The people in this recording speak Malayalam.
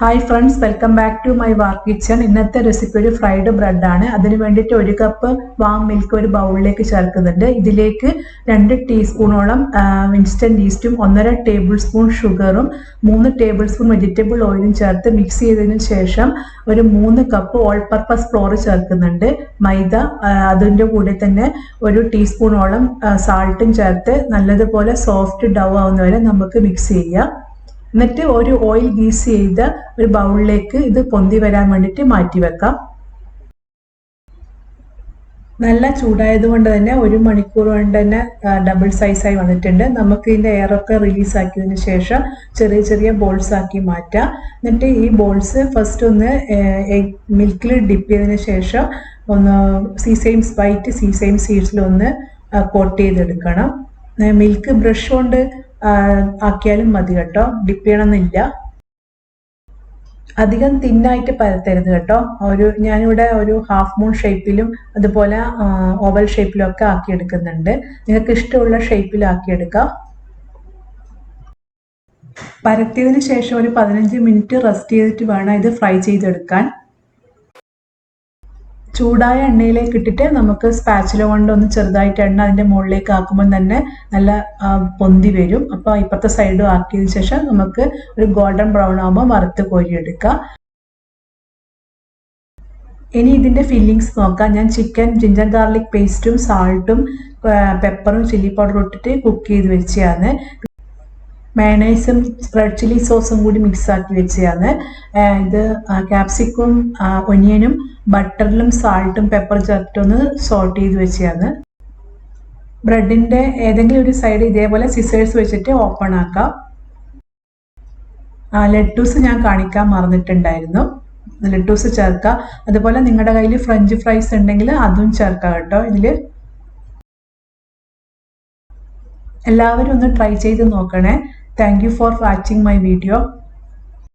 Hi friends, welcome back to my wok kitchen. ഇന്നത്തെ റെസിപ്പി ഒരു ഫ്രൈഡ് ബ്രെഡ് ആണ്. അതിന് വേണ്ടിയിട്ട് 1 കപ്പ് വാം മിൽക്ക് ഒരു ബൗളിലേക്ക് ചേർക്കുന്നുണ്ട്. ഇതിലേക്ക് 2 ടീസ്പൂണോളം ഇൻസ്റ്റന്റ് ഈസ്റ്റും 1.5 ടേബിൾ സ്പൂൺ ഷുഗറും 3 ടേബിൾ സ്പൂൺ വെജിറ്റബിൾ ഓയിലും ചേർത്ത് മിക്സ് ചെയ്തതിനു ശേഷം ഒരു 3 കപ്പ് ഓൾ പർപ്പസ് ഫ്ലോർ ചേർക്കുന്നുണ്ട്. മൈദ, അതിൻ്റെ കൂടെ തന്നെ 1 ടീസ്പൂണോളം സാൾട്ടും ചേർത്ത് നല്ലതുപോലെ സോഫ്റ്റ് ഡൗ ആവുന്നവരെ നമുക്ക് മിക്സ് ചെയ്യാം. എന്നിട്ട് ഒരു ഓയിൽ ഗീസ് ചെയ്ത ഒരു ബൗളിലേക്ക് ഇത് പൊന്തി വരാൻ വേണ്ടിയിട്ട് മാറ്റി വെക്കാം. നല്ല ചൂടായത് കൊണ്ട് തന്നെ 1 മണിക്കൂർ കൊണ്ട് തന്നെ ഡബിൾ സൈസായി വന്നിട്ടുണ്ട്. നമുക്ക് ഇതിൻ്റെ എയറൊക്കെ റിലീസ് ആക്കിയതിന് ശേഷം ചെറിയ ചെറിയ ബോൾസ് ആക്കി മാറ്റാം. എന്നിട്ട് ഈ ബോൾസ് ഫസ്റ്റ് ഒന്ന് മിൽക്കിൽ ഡിപ്പ് ചെയ്തതിന് ശേഷം ഒന്ന് വൈറ്റ് സീസൈം സീഡ്സിലൊന്ന് കോട്ട് ചെയ്തെടുക്കണം. മിൽക്ക് ബ്രഷ് കൊണ്ട് ആക്കിയാലും മതി കേട്ടോ, ഡിപ്പ് ചെയ്യണമെന്നില്ല. അധികം തിന്നായിട്ട് പരത്തരുത് കേട്ടോ. ഞാനിവിടെ ഒരു ഹാഫ് മൂൺ ഷേപ്പിലും അതുപോലെ ഓവൽ ഷേപ്പിലും ഒക്കെ ആക്കിയെടുക്കുന്നുണ്ട്. നിങ്ങൾക്ക് ഇഷ്ടമുള്ള ഷേപ്പിൽ ആക്കിയെടുക്കാം. പരത്തിയതിന് ശേഷം ഒരു 15 മിനിറ്റ് റെസ്റ്റ് ചെയ്തിട്ട് വേണം ഇത് ഫ്രൈ ചെയ്തെടുക്കാൻ. ചൂടായ എണ്ണയിലേക്ക് ഇട്ടിട്ട് നമുക്ക് സ്പാച്ചില കൊണ്ട് ഒന്ന് ചെറുതായിട്ട് എണ്ണ അതിൻ്റെ മുകളിലേക്ക് ആക്കുമ്പോൾ തന്നെ നല്ല പൊന്തി വരും. അപ്പോൾ ഇപ്പുറത്തെ സൈഡും ആക്കിയതിന് ശേഷം നമുക്ക് ഒരു ഗോൾഡൻ ബ്രൗൺ ആകുമ്പോൾ വറുത്ത് കോരിയെടുക്കാം. ഇനി ഇതിൻ്റെ ഫില്ലിങ്സ് നോക്കാം. ഞാൻ ചിക്കൻ ജിഞ്ചർ ഗാർലിക് പേസ്റ്റും സാൾട്ടും പെപ്പറും ചില്ലി പൗഡറും ഇട്ടിട്ട് കുക്ക് ചെയ്ത് വെച്ചതാണ്. മയണൈസും റെഡ് ചില്ലി സോസും കൂടി മിക്സ് ആക്കി വെച്ചതാണ്. ഇത് ക്യാപ്സിക്കും ഒനിയനും ബട്ടറിലും സാൾട്ടും പെപ്പർ ചേർത്തിട്ടൊന്ന് സോൾട്ട് ചെയ്ത് വെച്ചതാണ്. ബ്രെഡിൻ്റെ ഏതെങ്കിലും ഒരു സൈഡ് ഇതേപോലെ സിസേഴ്സ് വെച്ചിട്ട് ഓപ്പൺ ആക്കാം. ലെറ്റൂസ് ഞാൻ കാണിക്കാൻ മറന്നിട്ടുണ്ടായിരുന്നു. ലെറ്റൂസ് ചേർക്കാം. അതുപോലെ നിങ്ങളുടെ കയ്യിൽ ഫ്രഞ്ച് ഫ്രൈസ് ഉണ്ടെങ്കിൽ അതും ചേർക്കാം കേട്ടോ ഇതിൽ. എല്ലാവരും ഒന്ന് ട്രൈ ചെയ്ത് നോക്കണേ. Thank you for watching my video.